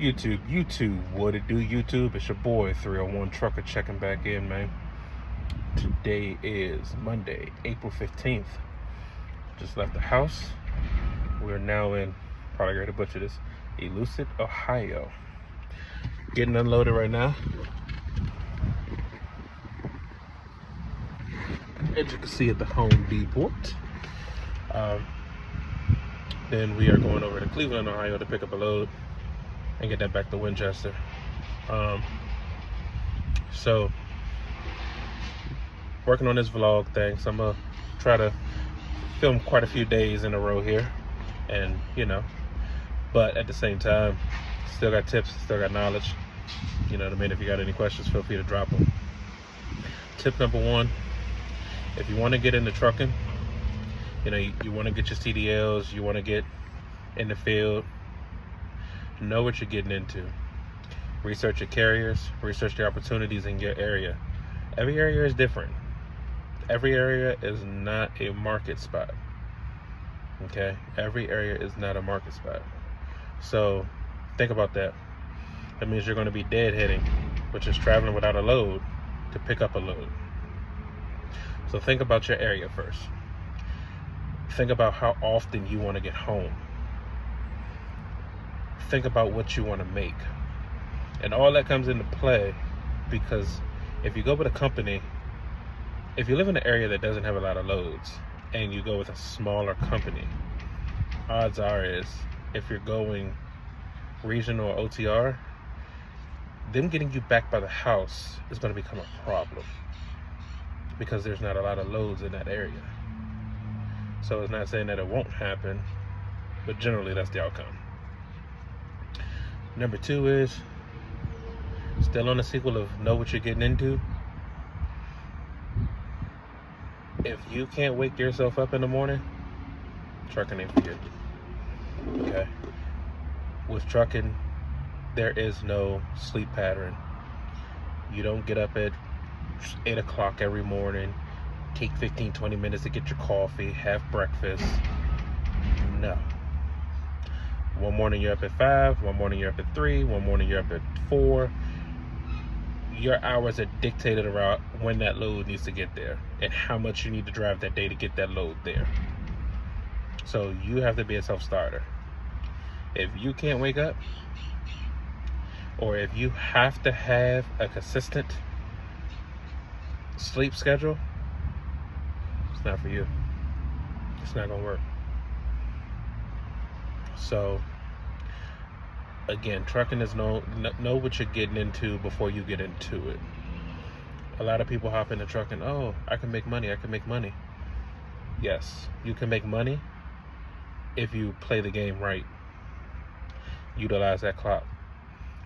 YouTube, what it do, YouTube? It's your boy 301 Trucker checking back in, man. Today is Monday, April 15th. Just left the house. We're now in, probably going to butcher this, Elucid, Ohio. Getting unloaded right now. As you can see at the Home Depot. Then we are going over to Cleveland, Ohio to pick up a load and get that back to Winchester. So working on this vlog thing, so I'm gonna try to film quite a few days in a row here, and but at the same time still got tips, still got knowledge. You know what I mean? If you got any questions, feel free to drop them. Tip number one, if you want to get into trucking, you want to get your CDLs, you want to get in the field, know what you're getting into. Research your carriers, research the opportunities in your area. Every area is different. Every area is not a market spot. Okay? Every area is not a market spot. So think about that. That means you're going to be deadheading, which is traveling without a load to pick up a load. So think about your area first. Think about how often you want to get home. Think about what you want to make. And all that comes into play because if you go with a company, if you live in an area that doesn't have a lot of loads and you go with a smaller company, odds are is if you're going regional or OTR, them getting you back by the house is going to become a problem because there's not a lot of loads in that area. So it's not saying that it won't happen, but generally that's the outcome. Number two is still on the sequel of know what you're getting into. If you can't wake yourself up in the morning, trucking ain't for you. Okay? With trucking, there is no sleep pattern. You don't get up at 8 o'clock every morning, take 15-20 minutes to get your coffee, have breakfast. No. One morning you're up at 5, one morning you're up at 3, one morning you're up at 4. Your hours are dictated around when that load needs to get there and how much you need to drive that day to get that load there. So you have to be a self-starter. If you can't wake up, or if you have to have a consistent sleep schedule, it's not for you. It's not gonna work. So again, trucking is know what you're getting into before you get into it. A lot of people hop into trucking, oh, I can make money. Yes, you can make money if you play the game right. Utilize that clock.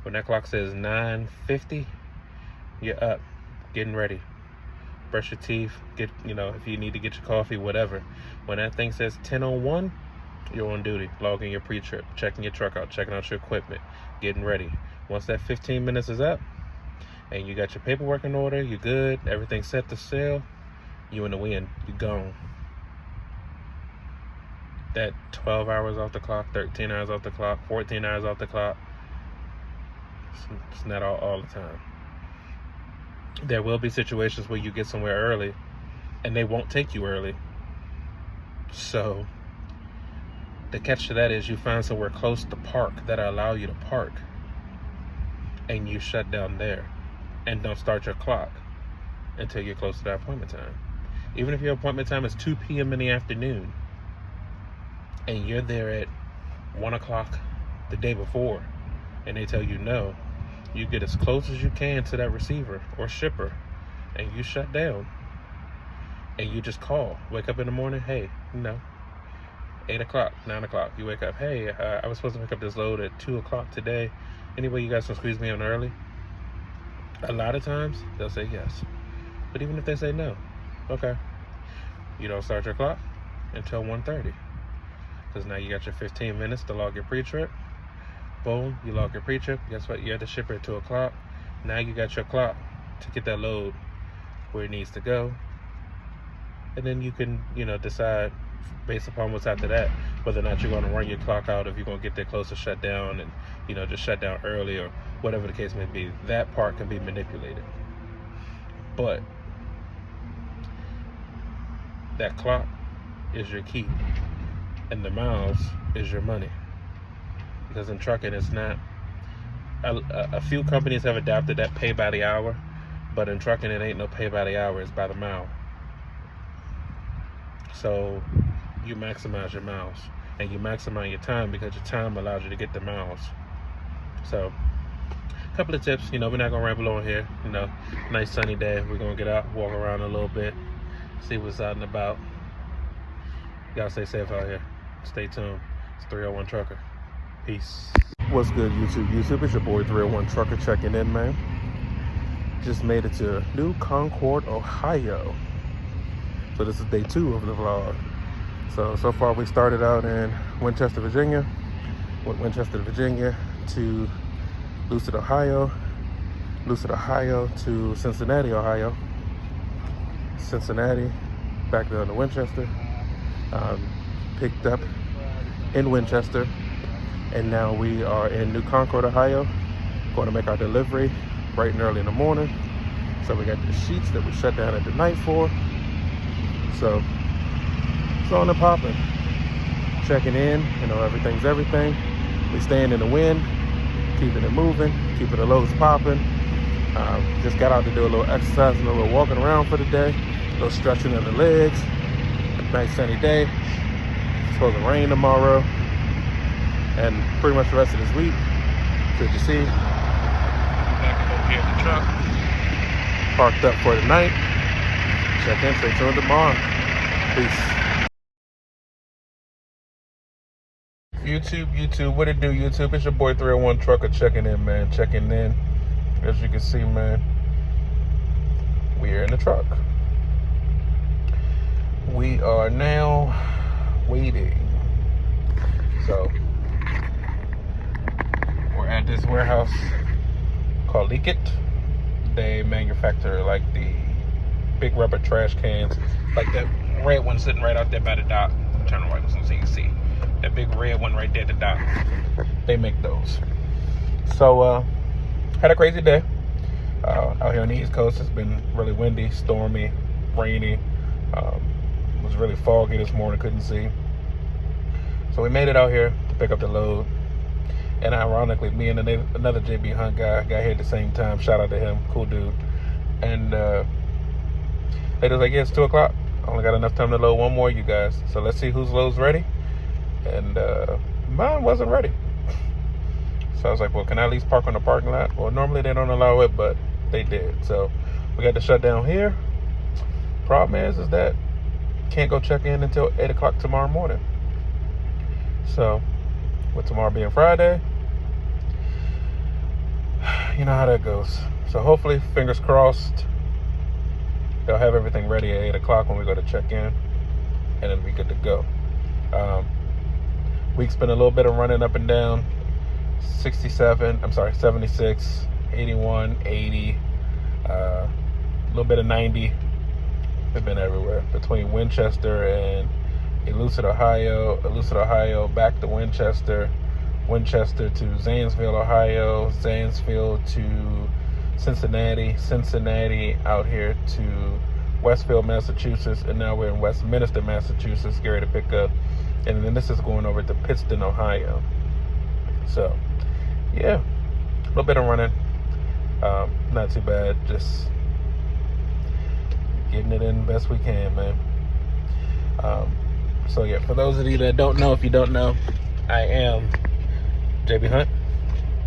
When that clock says 9:50, you're up, getting ready. Brush your teeth, get, if you need to get your coffee, whatever. When that thing says 10:01, you're on duty, logging your pre-trip, checking your truck out, checking out your equipment, getting ready. Once that 15 minutes is up and you got your paperwork in order, you're good, everything's set to sail, you in the wind, you're gone. That 12 hours off the clock, 13 hours off the clock, 14 hours off the clock, it's not all the time. There will be situations where you get somewhere early and they won't take you early. So the catch to that is you find somewhere close to park that allow you to park, and you shut down there and don't start your clock until you're close to that appointment time. Even if your appointment time is 2 p.m. in the afternoon and you're there at 1 o'clock the day before and they tell you no, you get as close as you can to that receiver or shipper and you shut down and you just call. Wake up in the morning, hey, 8 o'clock, 9 o'clock, you wake up, hey, I was supposed to pick up this load at 2 o'clock today. Anyway, you guys can squeeze me in early? A lot of times, they'll say yes. But even if they say no, okay. You don't start your clock until 1:30. Because now you got your 15 minutes to log your pre-trip. Boom, you log your pre-trip. Guess what? You're at the shipper at 2 o'clock. Now you got your clock to get that load where it needs to go. And then you can, decide based upon what's after that, whether or not you're going to run your clock out, if you're going to get there close to shut down and, just shut down early or whatever the case may be. That part can be manipulated. But that clock is your key, and the miles is your money. Because in trucking, it's not. A few companies have adopted that pay by the hour, but in trucking, it ain't no pay by the hour, it's by the mile. So you maximize your miles, and you maximize your time because your time allows you to get the miles. So a couple of tips, we're not gonna ramble on here. Nice sunny day, we're gonna get out, walk around a little bit, see what's out and about. Y'all stay safe out here. Stay tuned. It's 301 Trucker. Peace. What's good, YouTube? It's your boy 301 Trucker checking in, man. Just made it to New Concord, Ohio. So this is day 2 of the vlog. So far we started out in Winchester, Virginia. Went Winchester, Virginia to Lucid, Ohio. Lucid, Ohio to Cincinnati, Ohio. Cincinnati, back down to Winchester. Picked up in Winchester. And now we are in New Concord, Ohio. Going to make our delivery bright and early in the morning. So we got the sheets that we shut down at the night for. So it's on and popping. Checking in, everything's everything. We staying in the wind, keeping it moving, keeping the loads popping. Just got out to do a little exercise and a little walking around for the day. A little stretching of the legs. Nice sunny day. It's supposed to rain tomorrow. And pretty much the rest of this week. So you see, back over here at the truck, parked up for the night. Check in, stay tuned tomorrow. Peace. YouTube, what it do, YouTube? It's your boy 301 Trucker checking in, man. Checking in. As you can see, man, we are in the truck. We are now waiting. So we're at this warehouse called Leakit. They manufacture like the big rubber trash cans, like that red one sitting right out there by the dock. Turn around so you can see that big red one right there at the dock. They make those. So had a crazy day out here on the East Coast. It's been really windy, stormy, rainy. It was really foggy this morning, couldn't see. So we made it out here to pick up the load. And ironically, me and another JB Hunt guy got here at the same time. Shout out to him, cool dude. And they was like, yeah, it's 2 o'clock. I only got enough time to load one more, you guys. So let's see whose load's ready. And mine wasn't ready. So I was like, well, can I at least park on the parking lot? Well, normally they don't allow it, but they did. So we got to shut down here. Problem is that can't go check in until 8 o'clock tomorrow morning. So with tomorrow being Friday, you know how that goes. So hopefully, fingers crossed, they'll have everything ready at 8 o'clock when we go to check in, and it'll be good to go. Week's been a little bit of running up and down. 76, 81, 80, a little bit of 90. They've been everywhere between Winchester and Lucid, Ohio, back to Winchester to Zanesville, Ohio, Zanesville to Cincinnati out here to Westfield, Massachusetts, and now we're in Westminster, Massachusetts, getting ready to pick up. And then this is going over to Pittston, Ohio. So, yeah, a little bit of running. Not too bad, just getting it in best we can, man. So yeah, for those of you that don't know, if you don't know, I am JB Hunt,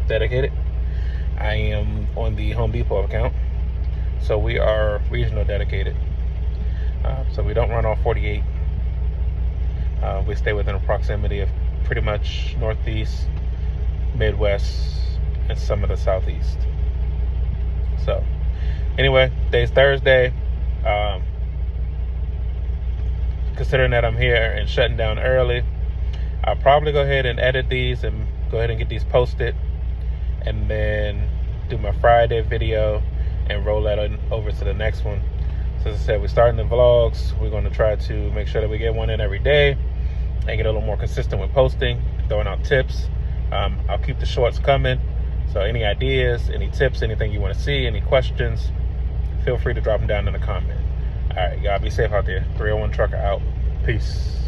dedicated. I am on the Home Depot account. So we are regional dedicated. So we don't run all 48. We stay within a proximity of pretty much Northeast, Midwest, and some of the Southeast. So anyway, today's Thursday. Considering that I'm here and shutting down early, I'll probably go ahead and edit these and go ahead and get these posted, and then do my Friday video and roll that on over to the next one. So as I said, we're starting the vlogs. We're going to try to make sure that we get one in every day and get a little more consistent with posting, throwing out tips. I'll keep the shorts coming. So any ideas, any tips, anything you want to see, any questions, feel free to drop them down in the comment. All right, y'all be safe out there. 301 Trucker out. Peace.